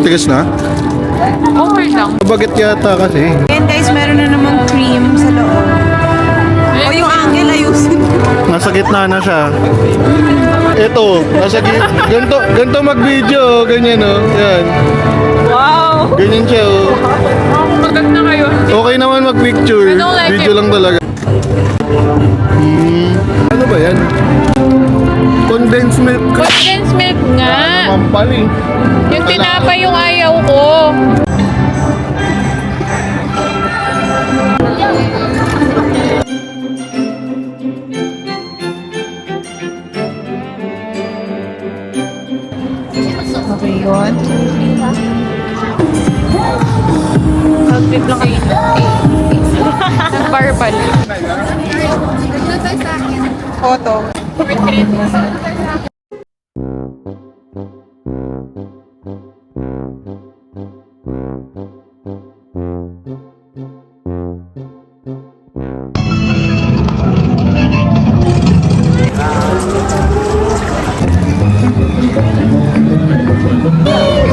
Tigas na? Okay lang. Mabagat yata kasi. Ayan guys, meron na namang cream sa loob. O yung angle, ayusin. Nasa gitna na siya. Ito, nasa gitna. Ganito mag-video, ganyan oh. Yan. Wow! Ganyan siya oh. Magat na kayo. Okay naman mag-picture. I don't like Video it. lang talaga. Ano ba yan? Condensed milk. Condensed milk nga. Mampal eh. Yung tinapay yung ayaw ko. Okay, yun. Outfit lang kayo. Nag-bar pala. Photo.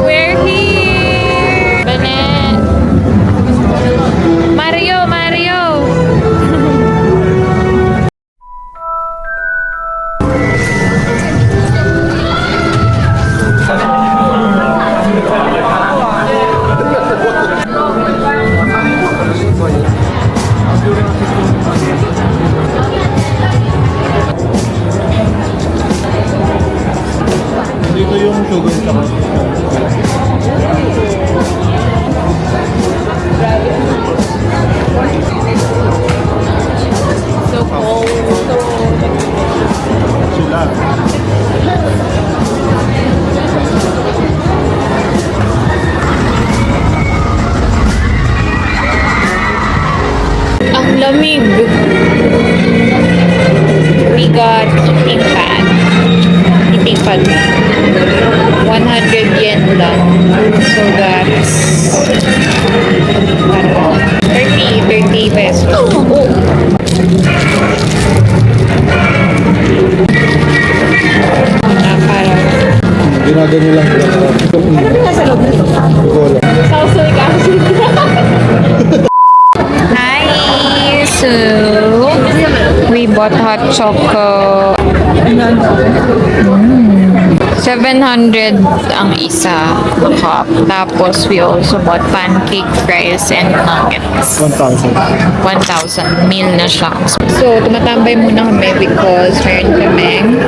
We're here! Bennett! Mario! Mario! Dito yung sugar sa So cold. sila. Ang lamig. We got eating pad. Eating pad. 100 yen lang. So that's 30 pesos. Oh. Parang Ginaganyo lang sila. Ano nga sa loob nito? sausoy kasi. Hi! So, we bought hot choco. 700 ang isa a cup. Tapos we also bought pancake, fries, and nuggets. 1,000. 1,000 meal na siya. So, tumatambay muna kami because meron kaming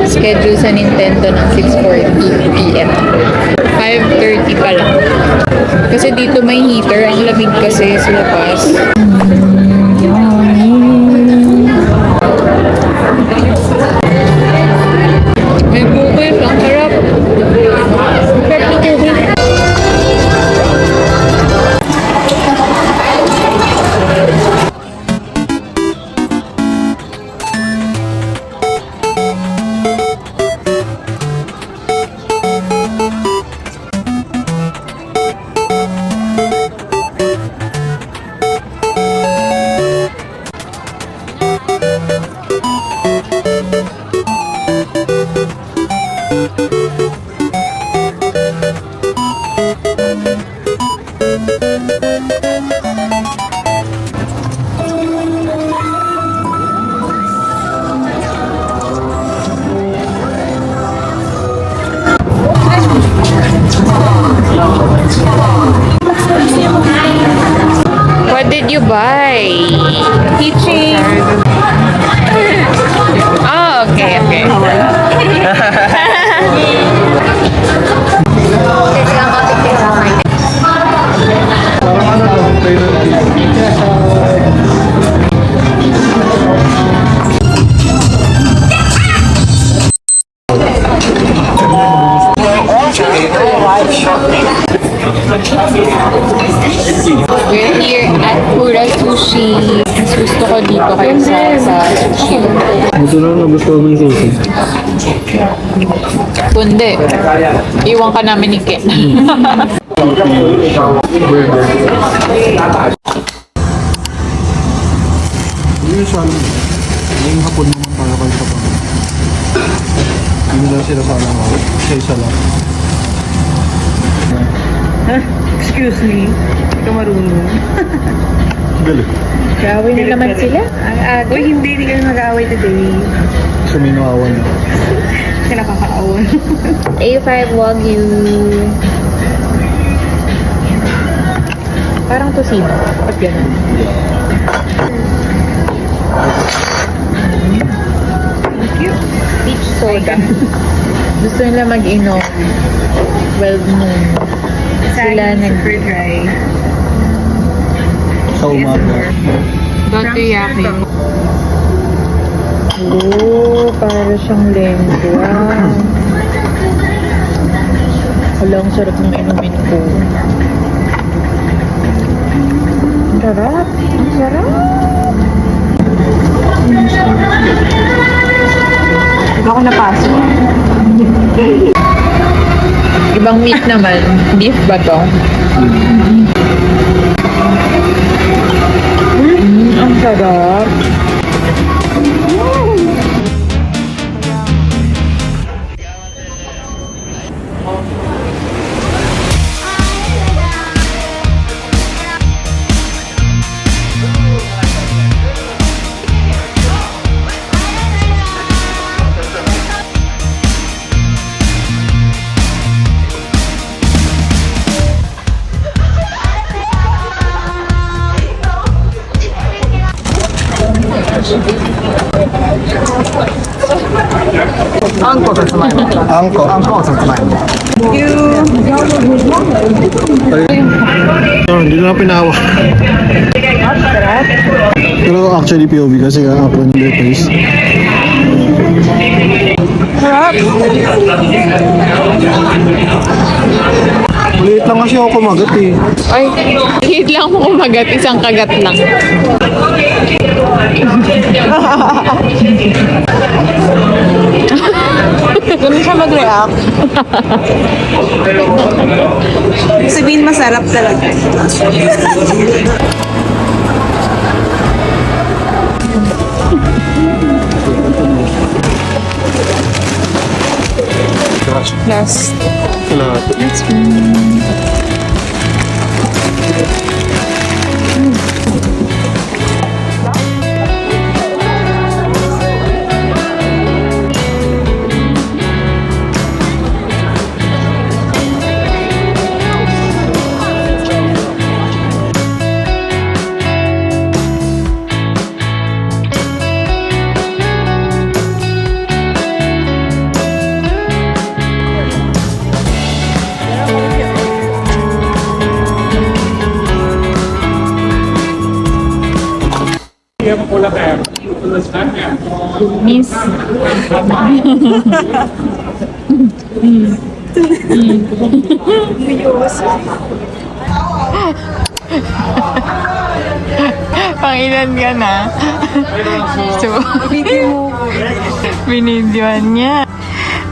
schedule sa Nintendo ng 6:40 p.m. 5:30 pa lang. Kasi dito may heater. Ang lamig kasi sa labas. May bukis. Ang sarap. Sarap ng bukis. What did you buy? Teaching. Oh, okay, okay. Parang ano to? We're here at Pura Sushi. Mas gusto ko dito kaysa sa sushi. Ito na nagustuhan mo yung sushi. Kundi, iwan ka namin ni Ken. Burger. Usually, yung hapon naman para kayo sa pang. Hindi lang sila sana ako. Isa-isa lang. Excuse me. Hindi ka marunong. Galing. Gawin na naman sila. Ang aga. Uy, hindi kami mag-aaway today. Suminawan na. Kasi nakakaawan. A5 Wagyu. Parang tosino. Ba't ganun? Peach soda. Gusto nila mag-inom. 12 noon. Sila Super dry. Sa umaga. Dotoyaki. Oo, para siyang lengua. Wala, ang sarap ng inumin ko. Ang sarap. Ang sarap. Hindi ako napasok. Ibang meat naman. Beef ba to? Ang sarap. Angko. Oh, hindi na pinawak. Pero actually POV kasi ako ng face. Ulit lang kasi ako kumagat eh. Ay, hit lang mo kumagat. Isang kagat lang. Ganun siya mag-react. Sabihin masarap talaga. Last. Lahat. Miss. Pangilan ka na. So, binidyoan niya.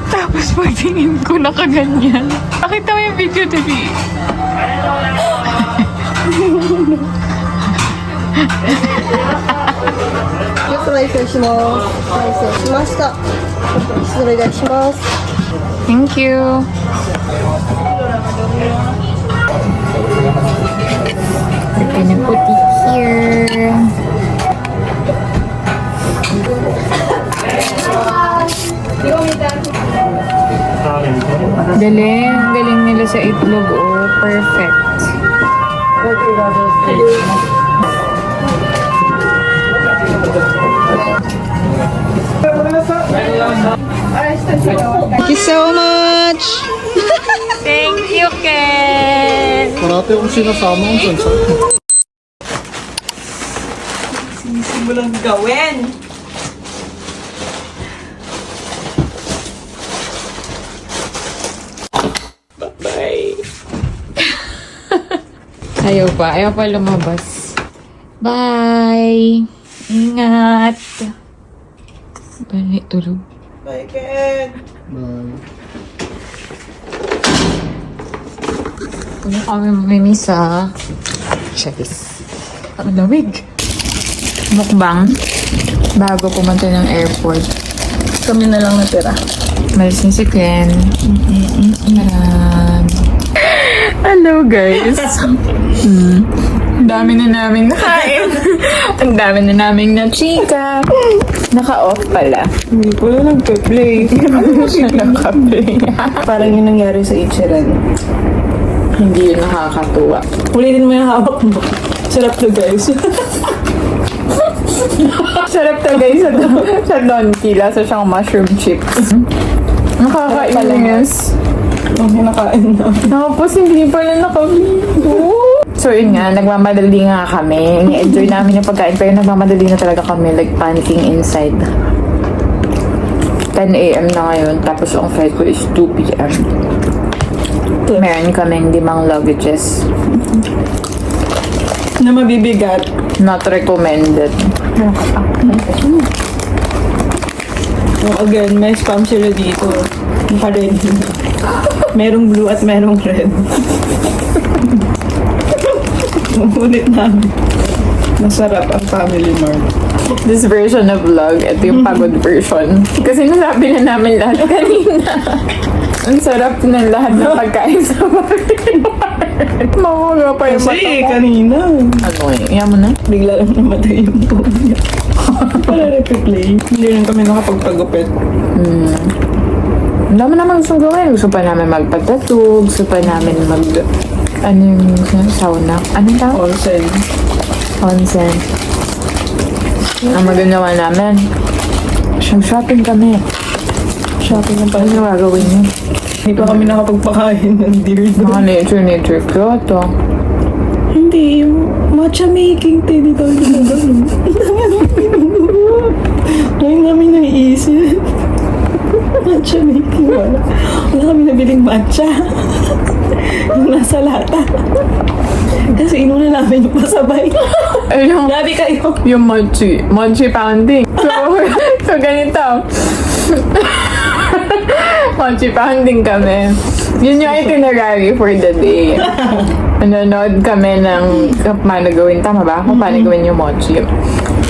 Tapos pagtingin ko nakaganyan. Pakita mo yung video, Debbie. Thank you. We're gonna put it here. Galing. Galing nila sa itlog. Oh, perfect. Thank you so much! Thank you, Ken. Parati akong sinasama kung saan saan. Sinisimulang gawin! Ayaw pa. Ayaw pa lumabas. Bye! Ingat! Bali, tulog. Bye, Ken! Bye. Kung kami mamimis sa Cheers. Ang lamig. Mukbang. Bago pumunta ng airport. Kami na lang natira. Malis ni si Ken. Marami. Hello guys. Ang dami na namin nakain. Ang dami na namin na chika. Naka-off pala. Hindi ko na nagpa-play. Ano siya naka-play? Parang yung nangyari sa Ichiran. Hindi yun nakakatuwa. Ulitin mo yung hawak mo. Sarap to guys. Sarap to guys sa Donkey. Lasa siyang mushroom chips. Nakakainis. Ang kinakain na. Tapos hindi pala naka-video. So yun nga, nagmamadali nga kami. Ni-enjoy namin yung pagkain pero nagmamadali na talaga kami, like panicking inside. 10 a.m. na ngayon, tapos ang flight ko is 2 p.m. Meron kaming 5 luggages. Na mabibigat. Not recommended. Oh, again, may spam sila dito. Naka-red. Merong blue at merong red. Ulit namin. Masarap ang Family Mart. This version of vlog, ito yung pagod version. Kasi nasabi na namin lahat kanina. Ang sarap ng lahat ng pagkain sa Family Mart. Mawala pa yung mata Kasi ko. kanina, Ano eh, iyan mo na? bigla lang namatay yung phone niya. Para replay. Hindi rin kami nakapagpagupit. Ang dami naman gustong gawin. Gusto pa namin magpagtatug. Gusto pa namin ano yung sauna? Anong tawag? Onsen. Onsen. Ang magagawa namin, shopping kami. Shopping na pala. Ano yung gagawin niyo? Hindi pa kami nakapagpakain ng deer. Mga nature Kyoto. Hindi, yung matcha making te dito yung ginagawa. Ngayon namin naiisip. Matcha making wala. Wala kami nabiling matcha. Yung nasa lata. Kasi inuna namin yung pasabay. Ayun, Grabe kayo. yung mochi pounding. So ganito. Mochi pounding kami. Yun yung itinerary for the day. Nanonood kami ng paano gawin, tama ba? Kung paano gawin yung mochi.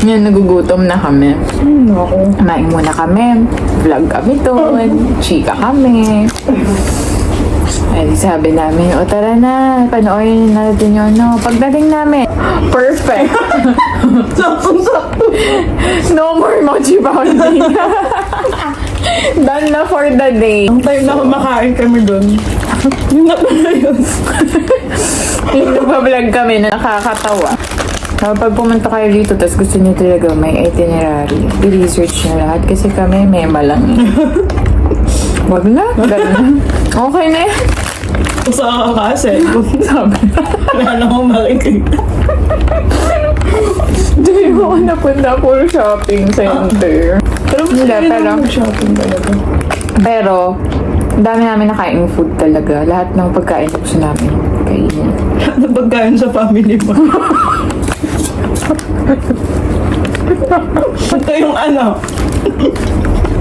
Yan, nagugutom na kami. Ako. Kumain muna kami. Vlog kami doon. Chika kami. Ay, sabi namin, o tara na, panoorin natin yung ano. Pagdating namin, perfect. Saktong-sakto. No more mochi pounding. Done na for the day. Ang time na kumakain kami doon. Yun na pala yun. Nagpa-vlog kami na nakakatawa. Kapag pumunta kayo dito, tapos gusto niyo talaga may itinerary, i-research niyo lahat kasi kami mema lang. Wag na, ganun. Okay na yan. Usa ka kasi. Sabi na. Wala na akong makikita. Hindi mo ako napunta puro shopping center. Pero mas Hindi, hindi pero- na mag-shopping talaga. Pero, ang dami namin nakain food talaga. Lahat ng pagkain gusto namin kainin. Napagkain sa family mo. Ito yung ano.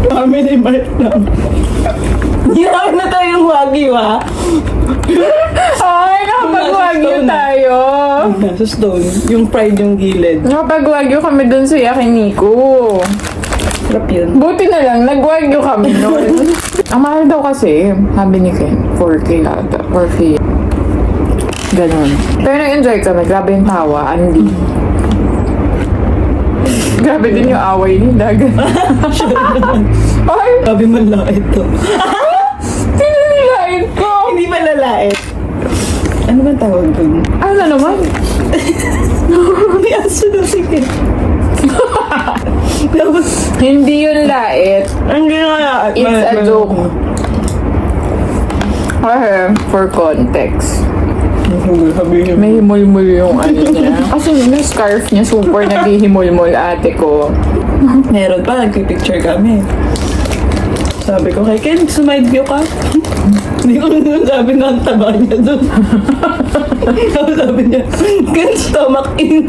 Family Mart lang. Ginawa na tayong wagyu ha. Ay, nakapag-wagyu tayo. Nasa stone. Yung fried yung gilid. Nakapag-wagyu kami dun sa Yakiniku. Sarap yun. Buti na lang, nag-wagyu kami noon. Ang mahal daw kasi, sabi ni Ken, 4K ata. 4K. Ganun. Pero nag-enjoy kami. Grabe yung tawa. Andy. Grabe din yung away ni Dagan. Ay! Sabi man lang ito. Tinilait ko! Hindi ba lalait? Ano ba tawag dun? Ano naman? May aso na sige. Tapos, Hindi yun lait. ang ginawa. It's a joke. Okay, for context. Sabihin mo. May himol-mol yung ano niya. Kasi yung scarf niya super naghihimol-mol ate ko. Meron pa, nagpipicture kami. Sabi ko, kay Ken, sumide view ka? Hindi ko naman sabi na ang taba niya doon. Tapos sabi niya, Ken, stomach in.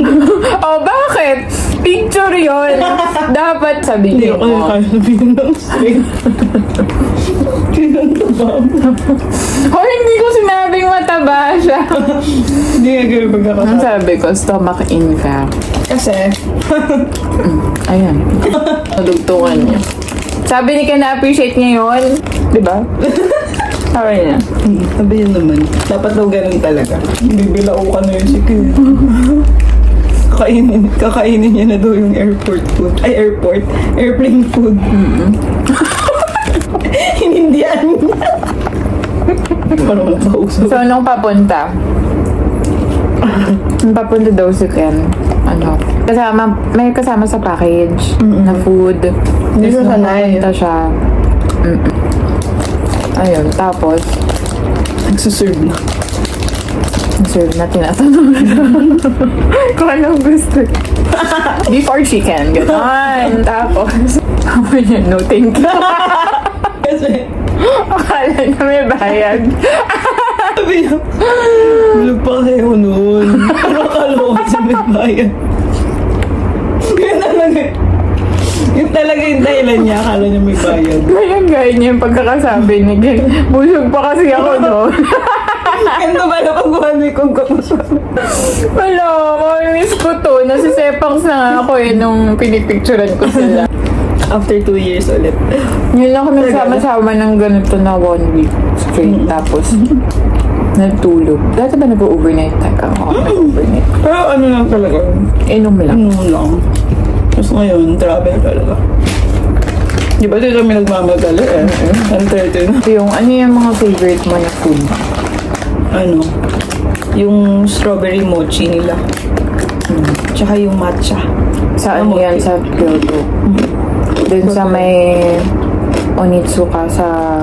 Oh, bakit? Picture yon. Dapat Hindi sabihin ko mo. kaya sabihin ng straight. Kinantaba mo. Oh, hindi ko sinabing mataba siya. Hindi nga gawin Ang pagkakasabi. sabi ko, stomach in ka. Kasi, Ayan. Nadugtungan niya. Sabi ni Ken na-appreciate niya yun. Diba? Sabi niya. Sabi niya naman, dapat daw ganun talaga. Bibilao ka na yun si Kim. Kakainin niya na daw yung airplane food. Hinindihan niya. Parang wala kausap. So, anong papunta? Papunta daw si Ken. Ano? May kasama sa package na food. Hindi siya Tapos nung sanay. papunta siya. Ayun, tapos, Nagsuserve na. serve na tinatanong kung anong gusto. Beef or chicken, gano'n. Tapos, sabi niya, no thank you. Kasi, Akala niya may bayad. sabi niya, bulog pa kayo noon. Ano akala ko kasi may bayan? Yun talaga. Yun talaga yung dahilan niya. Akala niya may bayan. Gaya niya yung pagkakasabi niya. Busog pa kasi ako noon. Ganito ba na pagbuhan mo yung kung Wala, miss ko to. Nasisepangs na nga ako nung pinipicturean ko sila. After 2 years ulit. Yun lang kami sama-sama ng ganito na 1 week straight. Tapos, nagtulog. Dati ba nag-overnight tayo? Ako nag-overnight. Pero ano lang talaga. Inom lang. Ano lang. Tapos ngayon, travel talaga. Di ba dito kami nagmamadali eh? Ang 13. So, ano yung mga favorite mo na food? Ano? Yung strawberry mochi nila. Tsaka yung matcha. Saan Ano, yan? Sa Kyoto. Dun sa may Onitsuka sa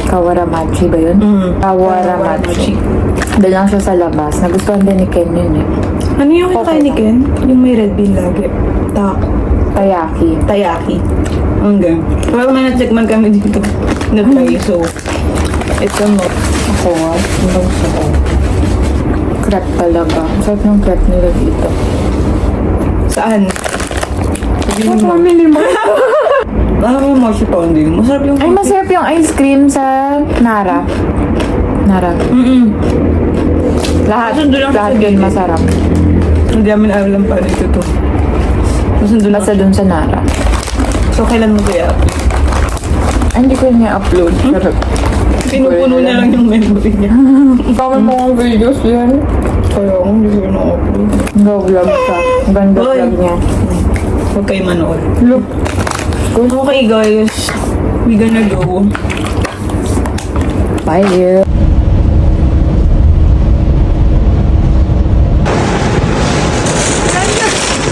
Kawaramachi ba yun? Kawaramachi. Doon lang siya sa labas. Nagustuhan din ni Ken yun eh. Ano yung Okay kakain ni Ken? Yung may red bean lagi. Tayaki. Tayaki. Hanggang. Well, may na-checkman kami dito. Na-try. So, ito mo. Ako nga. Ang gusto ko. Crepe talaga. Sarap ng crepe nila dito. Saan? Mas mamili mo. Yung mochi pounding. Masarap yung Ay, masarap yung ice cream sa Nara. Nara. Lahat. Nasundo lang Lahat sa yun gilid. masarap. Hindi namin alam pa dito to. Masundo lang. Basta dun sa Nara. So, kailan mo kaya? Ay, hindi ko yun i-upload. Pero, Pinupuno na lang yung memory niya. kami mo ang videos yan. Kaya ako hindi ko na-upload. Vlog siya. Ganda Oy. vlog niya. Huwag kayo manood. Look. Okay guys, we gonna go. Bye.